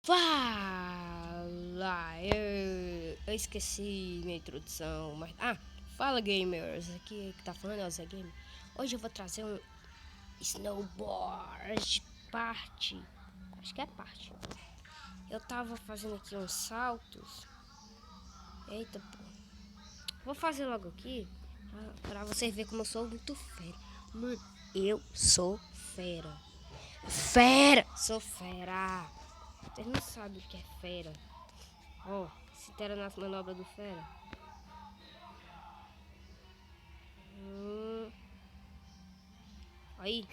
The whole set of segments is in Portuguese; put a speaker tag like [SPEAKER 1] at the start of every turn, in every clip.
[SPEAKER 1] Fala! Eu esqueci minha introdução, mas... fala gamers! Aqui que tá falando é o Zé Game. Hoje eu vou trazer um snowboard parte. Acho que é parte. Eu tava fazendo aqui uns saltos. Eita, pô. Vou fazer logo aqui pra vocês verem como eu sou muito fera. Mano, eu sou fera. Fera! Sou fera! Vocês não sabem o que é fera. Ó, se tera nas manobras do fera. Aí.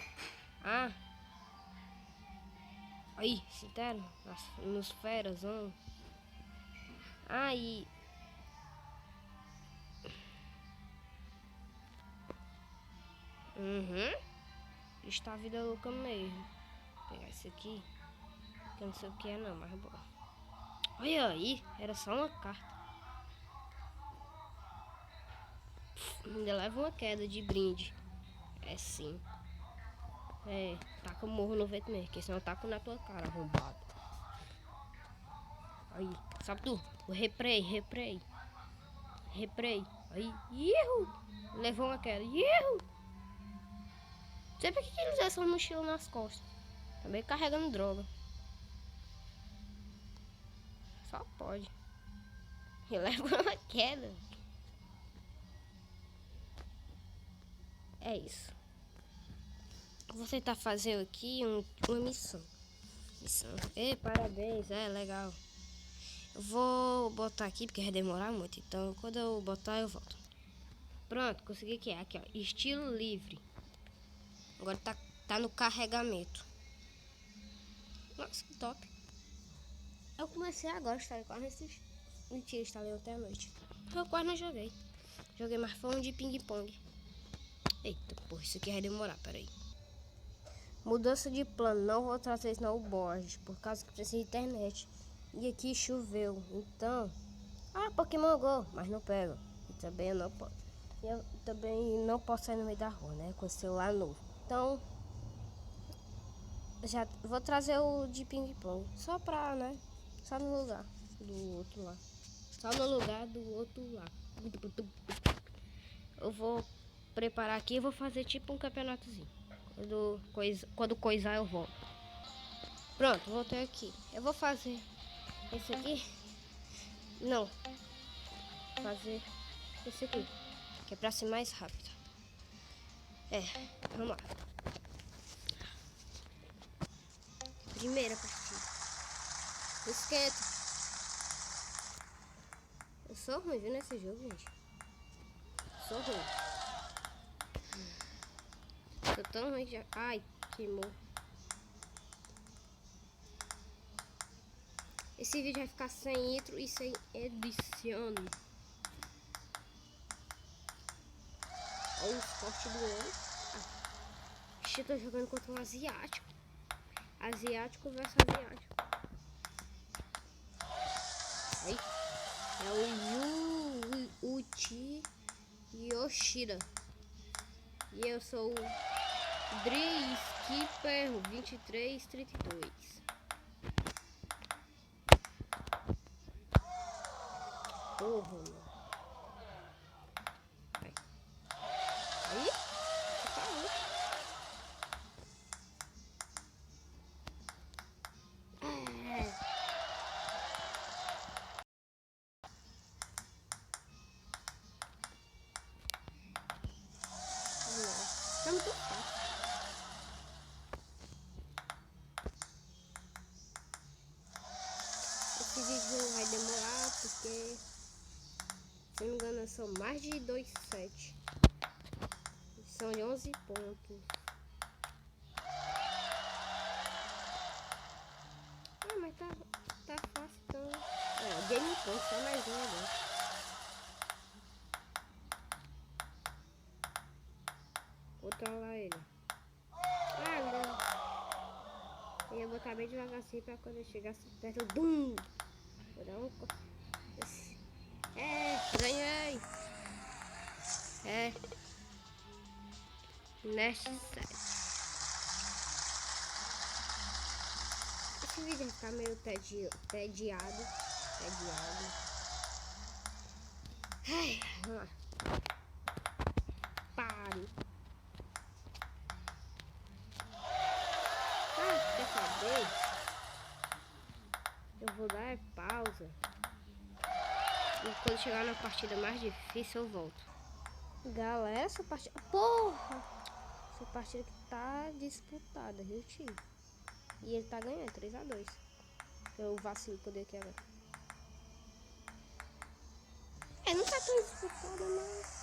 [SPEAKER 1] Ah. Aí, se tera nos feras, Aí. Está a vida louca mesmo. Vou pegar isso aqui. Que eu não sei o que é não, mas bom. Olha aí, era só uma carta. Ainda leva uma queda de brinde. É sim. É, taca o morro no vento mesmo, porque senão eu taco na tua cara, arrombado. Aí, sabe tu? O replay. Aí, ihu! Levou uma queda. Ihu! Sempre que eles usam essa mochila nas costas. Também carregando droga. Só pode. E leva uma queda. É isso. Vou tentar fazer aqui uma missão. Ei, parabéns, é legal. Eu vou botar aqui porque vai demorar muito. Então quando eu botar eu volto. Pronto, consegui aqui. Aqui ó, estilo livre. Agora tá no carregamento. Nossa, que top. Eu comecei agora, instalei quase nesse... Mentira, instalei até a noite. Eu quase não joguei. Joguei mais foi um de ping-pong. Eita, porra, isso aqui vai demorar, peraí. Mudança de plano, não vou trazer snowboard, por causa que precisa de internet. E aqui choveu, então... Pokémon Go, mas não pego. E também eu não posso. Eu também não posso sair no meio da rua, né, com o celular novo. Então... Já vou trazer o de ping-pong, só pra, né, só no lugar do outro lá. Só no lugar do outro lá. Eu vou preparar aqui e vou fazer tipo um campeonatozinho. Quando coisar eu volto. Pronto, voltei aqui. Eu vou fazer esse aqui. Não. Fazer esse aqui. Que é pra ser mais rápido. Vamos lá. Primeira partida. Esquenta. Eu sou ruim, viu, nesse jogo, gente. Sou ruim. Tô tão ruim já. Ai, queimou. Esse vídeo vai ficar sem intro e sem edição. Olha o esporte do ano. Eu tô jogando contra um asiático. Asiático versus asiático. Aí. É o Uchi Yoshida. E eu sou o Dri Skipper 2332. Porra, mano. Aí? Tá louco. Tá muito fácil. Esse vídeo vai demorar porque, se não me engano, são mais de 2 sets. São de 11 pontos. Mas tá fácil então. Game point, só mais um agora. Vou trollar ele. Não. Eu ia botar bem devagar assim pra quando eu chegasse perto. Bum! Vou dar um. Ganhei! Neste set. esse vídeo vai ficar meio tediado. Ai, vamos lá. Pare. Quer saber? Eu vou dar pausa. E quando chegar na partida mais difícil eu volto. Galera, essa partida... Porra! Essa partida que tá disputada, viu, tio? E ele tá ganhando 3-2. Eu vacilo poder aqui agora. Não tá tão disputada, mas...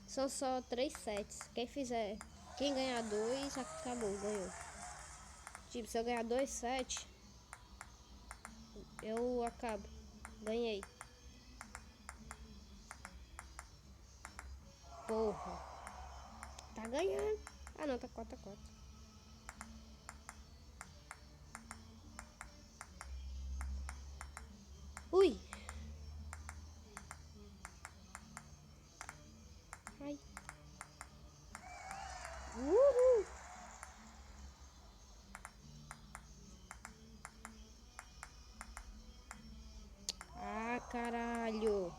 [SPEAKER 1] São só 3 sets. Quem ganhar 2, acabou, ganhou. Tipo, se eu ganhar 2 sets, eu acabo. Ganhei. Porra. Tá ganhando. Ah, não, tá 4-4. Ui. Ai. Uhul. Ah, caralho.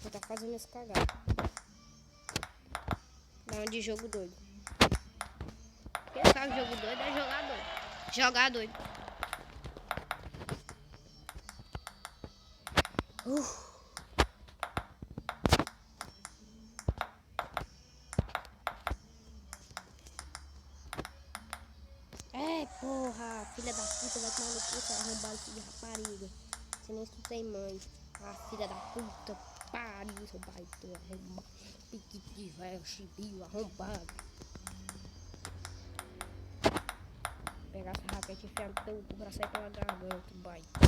[SPEAKER 1] Vou tá fazendo esse cagado. Dá um de jogo doido. Quem sabe jogo doido é jogar doido. Jogar doido. Porra, filha da puta, vai tomar no cu, vai arrombar esse de rapariga. Você nem tu tem mãe. Ah, filha da puta, pariu, seu pai, tu arromba. Piquete de velho, chibio, arrombado. Pegar essa raquete e enfiar no teu cu pra sair pela garganta, baitão.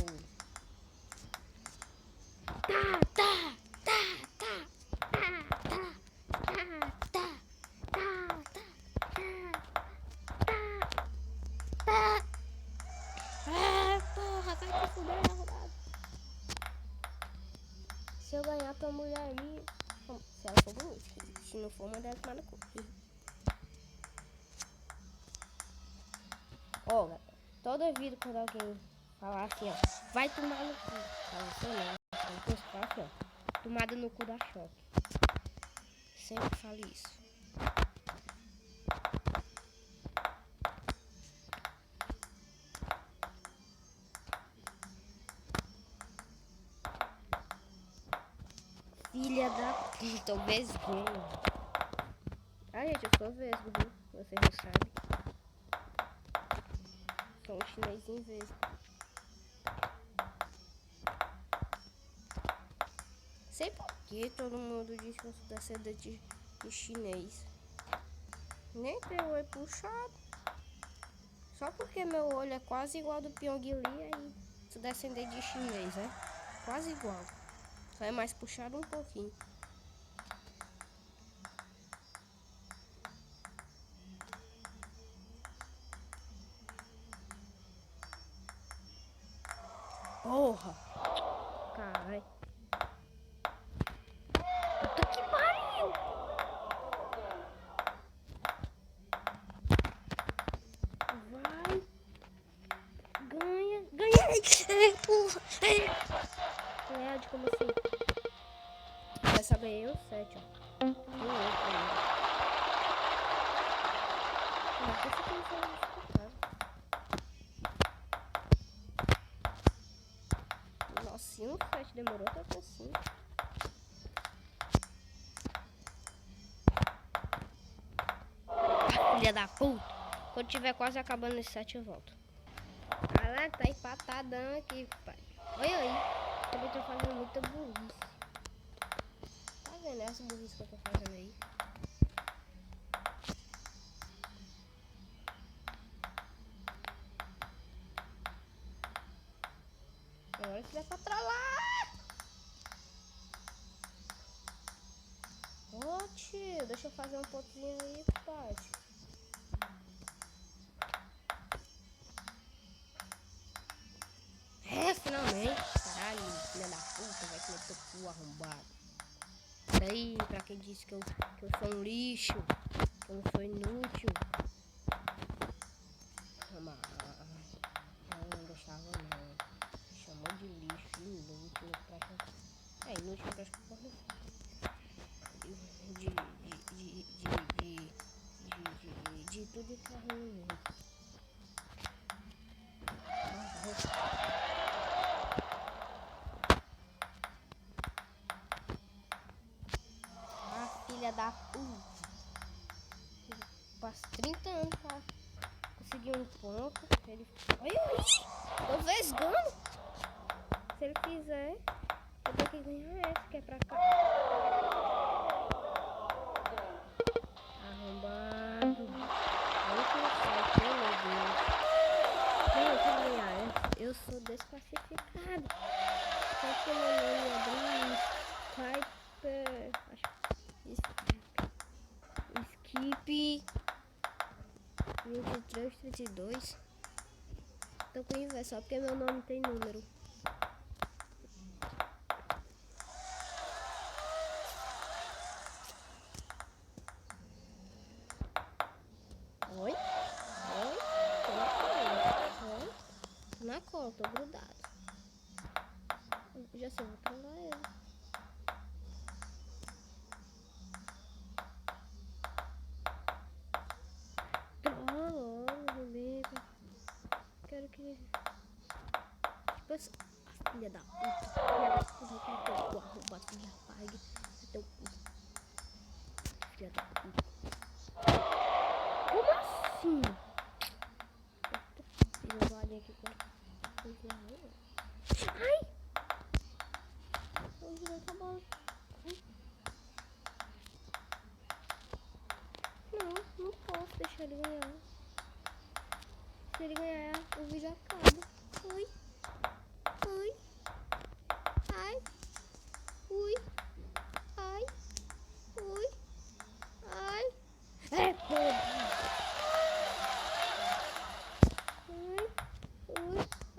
[SPEAKER 1] Porra, vai te fuder, arrombado. Se eu ganhar tua mulher ali, se ela for bonita, se não for, manda ela tomar no cu. Ó, toda vida quando alguém falar assim, ó, vai tomar no cu, fala assim, não, depois fala assim, ó, tomada no cu da choque. Sempre falo isso. Filha da puta, vesgo. Ah, gente, eu sou vesgo, viu? Vocês não sabem. Sou um chinesinho vesgo. Sei por que todo mundo diz que eu sou descendente de chinês. Nem tem o olho puxado. Só porque meu olho é quase igual ao do Pyong Lee, aí sou descendente de chinês, né? Quase igual. Só é mais puxado um pouquinho. Porra! Caralho. Puta que pariu! Vai! Ganha! Ganhei! Porra! Ganhar como assim? Dessa ganhei o 7, ó. Por que você tem que fazer? Nossa, um 7 demorou tanto assim. Filha da puta. Quando tiver quase acabando esse 7 eu volto. Caraca, tá empatadão aqui, pai. Olha aí. Também tô fazendo muita burrice. Tá vendo essa burrice que eu tô fazendo aí? Agora que dá pra trollar. Ô tio, deixa eu fazer um pontozinho aí, pai. Finalmente. Caralho, filha da puta, vai comer teu cu arrombado. aí, pra quem disse que eu sou um lixo, que eu não sou inútil. Mas eu não gostava não. Chamou de lixo, inútil, inútil pra porra. De tudo que é ruim. Filha da puta. Passa 30 anos pra conseguir um ponto. Ele... Olha aí! Tô vesgando! Se ele fizer, eu tenho que ganhar essa que é pra cá. Arrombado. Olha que sai, pelo Deus. Não, eu quero ganhar essa. Eu sou desclassificado. Só que meu nome é Bruce Piper. Acho Skip 23, 32. Tô com inveja só porque meu nome tem número. Oi? Tô na cola, tô grudado. Já sei, vou trollar ele. Quero que... Tipo assim... Filha da puta. Filha da puta. Teu cu arrombado, filha da pague. Teu cu. Filha da puta. Como assim? Fiz uma boladinha aqui com... Ai! Eu virei essa bola. Não posso deixar ele ganhar. Se ele ganhar, o vídeo acaba. Ui. Ai. Ui. Ai. Ui. Ai. É, porra.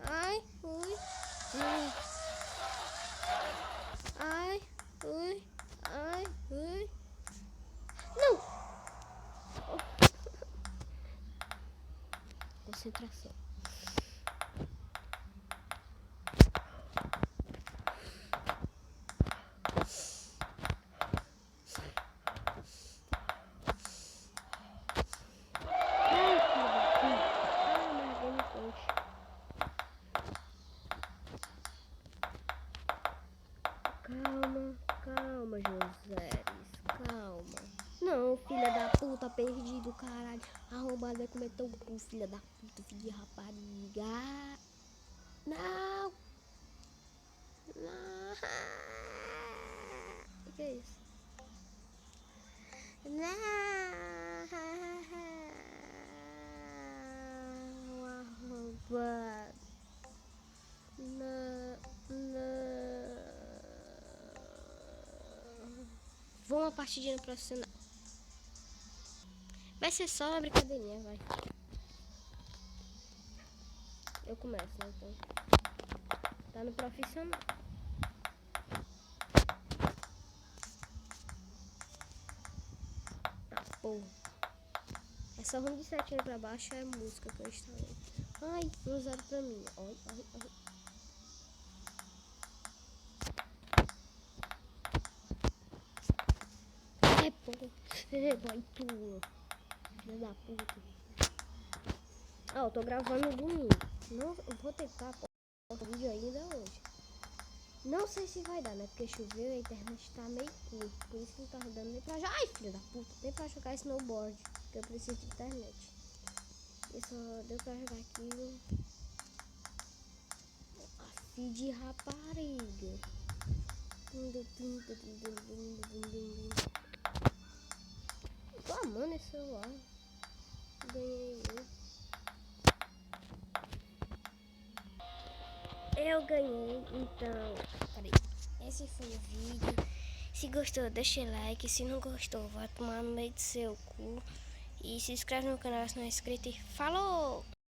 [SPEAKER 1] Ai. Ui. Ai. Ui. Ai. Ui. Não. Concentração. Calma, José. Calma. Não, filha da puta, perdido, caralho. Arrombado vai comer teu cu, filha da puta, filho de rapariga. Não. O que é isso? Não. Arrombado. Não. Vou uma partidinha profissional. Vai ser só uma brincadeirinha, vai. Eu começo, né, então. Tá no profissional. Ah, porra. Essa ruim de 7 aí pra baixo é música que eu instalei. Ai, 1-0 pra mim. Ai. É, porra. Vai, pula. Filha da puta. Eu tô gravando no domingo. Não, eu vou tentar postar o vídeo ainda hoje. Não sei se vai dar, né? Porque choveu e a internet tá meio curta. Por isso que não tá rodando nem pra jogar. Ai, filha da puta. Nem pra jogar snowboard. Porque eu preciso de internet. E só deu pra jogar aquilo. A filha de rapariga. Tô amando esse celular. Ganhei ele. Eu ganhei, então, peraí, esse foi o vídeo. Se gostou, deixa like. Se não gostou, vai tomar no meio do seu cu. E se inscreve no canal se não é inscrito. E falou!